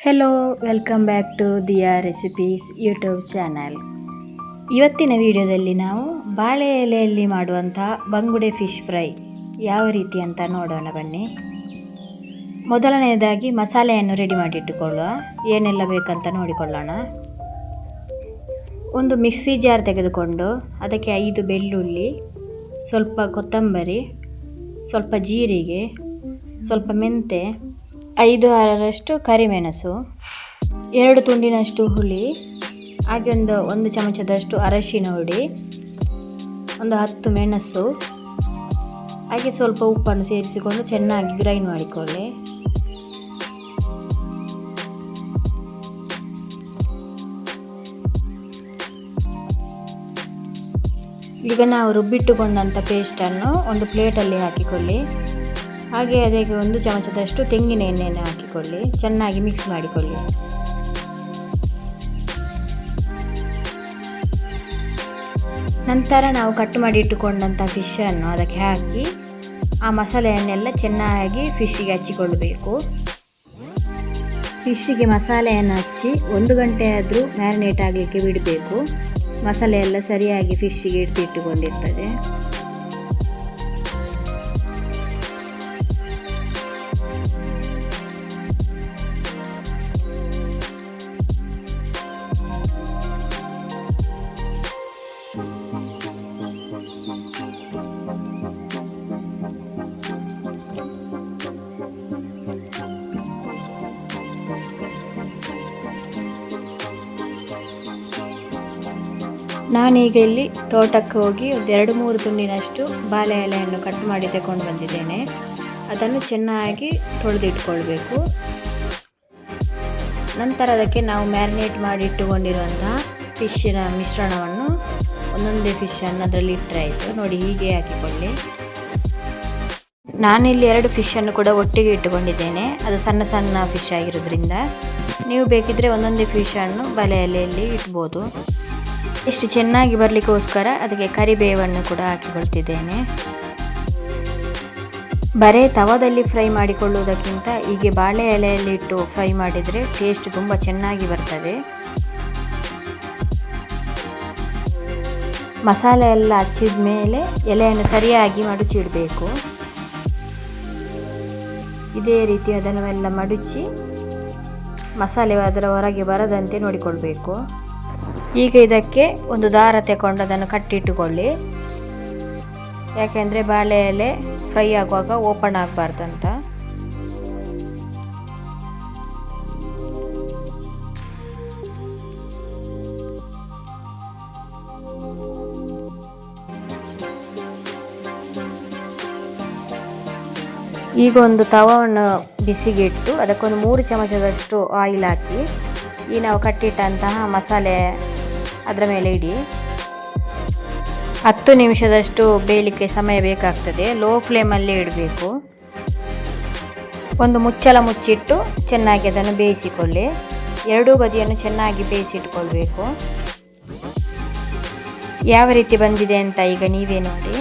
Hello, welcome back to Diya recipes YouTube channel. ಇವತ್ತಿನ ವಿಡಿಯೋದಲ್ಲಿ ನಾವು ಬಾಳೆ ಎಲೆಯಲ್ಲಿ ಮಾಡುವಂಥ ಬಂಗುಡೆ ಫಿಶ್ ಫ್ರೈ ಯಾವ ರೀತಿ ಅಂತ ನೋಡೋಣ ಬನ್ನಿ. ಮೊದಲನೆಯದಾಗಿ ಮಸಾಲೆಯನ್ನು ರೆಡಿ ಮಾಡಿಟ್ಟುಕೊಳ್ಳುವ. ಏನೆಲ್ಲ ಬೇಕಂತ ನೋಡಿಕೊಳ್ಳೋಣ. ಒಂದು ಮಿಕ್ಸಿ ಜಾರ್ ತೆಗೆದುಕೊಂಡು ಅದಕ್ಕೆ 5 ಬೆಳ್ಳುಳ್ಳಿ, ಸ್ವಲ್ಪ ಕೊತ್ತಂಬರಿ, ಸ್ವಲ್ಪ ಜೀರಿಗೆ, ಸ್ವಲ್ಪ ಮೆಂತೆ, 5-6ರಷ್ಟು ಕರಿಮೆಣಸು, 2 ತುಂಡಿನಷ್ಟು ಹುಳಿ, ಹಾಗೆ ಒಂದು ಚಮಚದಷ್ಟು ಅರಶಿನ ಹುಡಿ, ಒಂದು 10 ಮೆಣಸು, ಹಾಗೆ ಸ್ವಲ್ಪ ಉಪ್ಪನ್ನು ಸೇರಿಸಿಕೊಂಡು ಚೆನ್ನಾಗಿ ಗ್ರೈಂಡ್ ಮಾಡಿಕೊಳ್ಳಿ. ಈಗ ನಾವು ರುಬ್ಬಿಟ್ಟುಕೊಂಡಂಥ ಪೇಸ್ಟನ್ನು ಒಂದು ಪ್ಲೇಟಲ್ಲಿ ಹಾಕಿಕೊಳ್ಳಿ. ಹಾಗೆ ಅದಕ್ಕೆ 1 ಚಮಚದಷ್ಟು ತೆಂಗಿನ ಎಣ್ಣೆಯನ್ನು ಹಾಕಿಕೊಳ್ಳಿ. ಚೆನ್ನಾಗಿ ಮಿಕ್ಸ್ ಮಾಡಿಕೊಳ್ಳಿ. ನಂತರ ನಾವು ಕಟ್ ಮಾಡಿ ಇಟ್ಟುಕೊಂಡಂಥ ಫಿಶನ್ನು ಅದಕ್ಕೆ ಹಾಕಿ ಆ ಮಸಾಲೆಯನ್ನೆಲ್ಲ ಚೆನ್ನಾಗಿ ಫಿಶ್ಶಿಗೆ ಹಚ್ಚಿಕೊಳ್ಳಬೇಕು. ಫಿಶ್ಶಿಗೆ ಮಸಾಲೆಯನ್ನು ಹಚ್ಚಿ 1 ಗಂಟೆ ಆದರೂ ಮ್ಯಾರಿನೇಟ್ ಆಗಲಿಕ್ಕೆ ಬಿಡಬೇಕು. ಮಸಾಲೆ ಎಲ್ಲ ಸರಿಯಾಗಿ ಫಿಶ್ಶಿಗೆ ಇಟ್ಟುಕೊಂಡಿರ್ತದೆ. ನಾನೀಗ ಇಲ್ಲಿ ತೋಟಕ್ಕೆ ಹೋಗಿ 2-3 ತುಂಡಿನಷ್ಟು ಬಾಳೆ ಎಲೆಯನ್ನು ಕಟ್ ಮಾಡಿ ತಗೊಂಡು ಬಂದಿದ್ದೇನೆ. ಅದನ್ನು ಚೆನ್ನಾಗಿ ತೊಳೆದಿಟ್ಕೊಳ್ಬೇಕು. ನಂತರ ಅದಕ್ಕೆ ನಾವು ಮ್ಯಾರಿನೇಟ್ ಮಾಡಿ ಇಟ್ಟುಕೊಂಡಿರುವಂತಹ ಫಿಶ್ಶಿನ ಮಿಶ್ರಣವನ್ನು ಒಂದೊಂದೇ ಫಿಶನ್ನು ಅದರಲ್ಲಿ ಇಟ್ಟರೆ ಆಯಿತು. ನೋಡಿ, ಹೀಗೆ ಹಾಕಿಕೊಳ್ಳಿ. ನಾನಿಲ್ಲಿ 2 ಫಿಶನ್ನು ಕೂಡ ಒಟ್ಟಿಗೆ ಇಟ್ಟುಕೊಂಡಿದ್ದೇನೆ. ಅದು ಸಣ್ಣ ಸಣ್ಣ ಫಿಶ್ ಆಗಿರೋದ್ರಿಂದ ನೀವು ಬೇಕಿದ್ದರೆ ಒಂದೊಂದೇ ಫಿಶನ್ನು ಬಾಳೆ ಎಲೆಯಲ್ಲಿ ಇಟ್ಬೋದು. ಎಷ್ಟು ಚೆನ್ನಾಗಿ ಬರಲಿಕ್ಕೋಸ್ಕರ ಅದಕ್ಕೆ ಕರಿಬೇವನ್ನು ಕೂಡ ಹಾಕಿಕೊಳ್ತಿದ್ದೇನೆ. ಬರೇ ತವದಲ್ಲಿ ಫ್ರೈ ಮಾಡಿಕೊಳ್ಳುವುದಕ್ಕಿಂತ ಹೀಗೆ ಬಾಳೆ ಎಲೆಯಲ್ಲಿ ಇಟ್ಟು ಫ್ರೈ ಮಾಡಿದರೆ ಟೇಸ್ಟ್ ತುಂಬ ಚೆನ್ನಾಗಿ ಬರ್ತದೆ. ಮಸಾಲೆ ಎಲ್ಲ ಹಚ್ಚಿದ ಮೇಲೆ ಎಲೆಯನ್ನು ಸರಿಯಾಗಿ ಮಡಚಿಡಬೇಕು. ಇದೇ ರೀತಿ ಅದನ್ನೆಲ್ಲ ಮಡಚಿ ಮಸಾಲೆ ಅದರ ಹೊರಗೆ ಬರದಂತೆ ನೋಡಿಕೊಳ್ಬೇಕು. ಈಗ ಇದಕ್ಕೆ ಒಂದು ದಾರ ತಗೊಂಡು ಅದನ್ನು ಕಟ್ಟಿಟ್ಟುಕೊಳ್ಳಿ. ಯಾಕೆಂದರೆ ಬಾಳೆ ಎಲೆ ಫ್ರೈ ಆಗುವಾಗ ಓಪನ್ ಆಗಬಾರ್ದಂತ. ಈಗ ಒಂದು ತವವನ್ನು ಬಿಸಿಗೆ ಇಟ್ಟು ಅದಕ್ಕೊಂದು 3 ಚಮಚದಷ್ಟು ಆಯಿಲ್ ಹಾಕಿ ಈ ನಾವು ಕಟ್ಟಿಟ್ಟಂತಹ ಮಸಾಲೆ ಅದರ ಮೇಲೆ ಇಡಿ. 10 ನಿಮಿಷದಷ್ಟು ಬೇಯಲಿಕ್ಕೆ ಸಮಯ ಬೇಕಾಗ್ತದೆ. ಲೋ ಫ್ಲೇಮಲ್ಲಿ ಇಡಬೇಕು. ಒಂದು ಮುಚ್ಚಳ ಮುಚ್ಚಿಟ್ಟು ಚೆನ್ನಾಗಿ ಅದನ್ನು ಬೇಯಿಸಿಕೊಳ್ಳಿ. 2 ಬದಿಯನ್ನು ಚೆನ್ನಾಗಿ ಬೇಯಿಸಿಟ್ಕೊಳ್ಬೇಕು. ಯಾವ ರೀತಿ ಬಂದಿದೆ ಅಂತ ಈಗ ನೀವೇ ನೋಡಿ.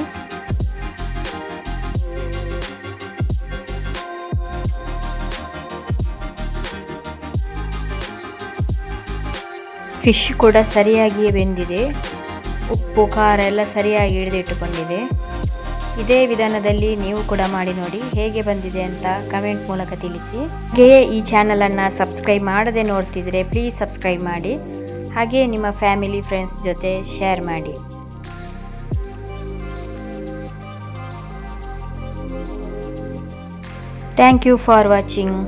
ಫಿಶ್ ಕೂಡ ಸರಿಯಾಗಿಯೇ ಬೆಂದಿದೆ. ಉಪ್ಪು ಖಾರ ಎಲ್ಲ ಸರಿಯಾಗಿ ಹಿಡಿದಿಟ್ಟುಕೊಂಡಿದೆ. ಇದೇ ವಿಧಾನದಲ್ಲಿ ನೀವು ಕೂಡ ಮಾಡಿ ನೋಡಿ. ಹೇಗೆ ಬಂದಿದೆ ಅಂತ ಕಮೆಂಟ್ ಮೂಲಕ ತಿಳಿಸಿ. ಹಾಗೆಯೇ ಈ ಚಾನಲನ್ನು ಸಬ್ಸ್ಕ್ರೈಬ್ ಮಾಡದೆ ನೋಡ್ತಿದ್ರೆ ಪ್ಲೀಸ್ ಸಬ್ಸ್ಕ್ರೈಬ್ ಮಾಡಿ. ಹಾಗೆಯೇ ನಿಮ್ಮ ಫ್ಯಾಮಿಲಿ ಫ್ರೆಂಡ್ಸ್ ಜೊತೆ ಶೇರ್ ಮಾಡಿ. Thank you for watching.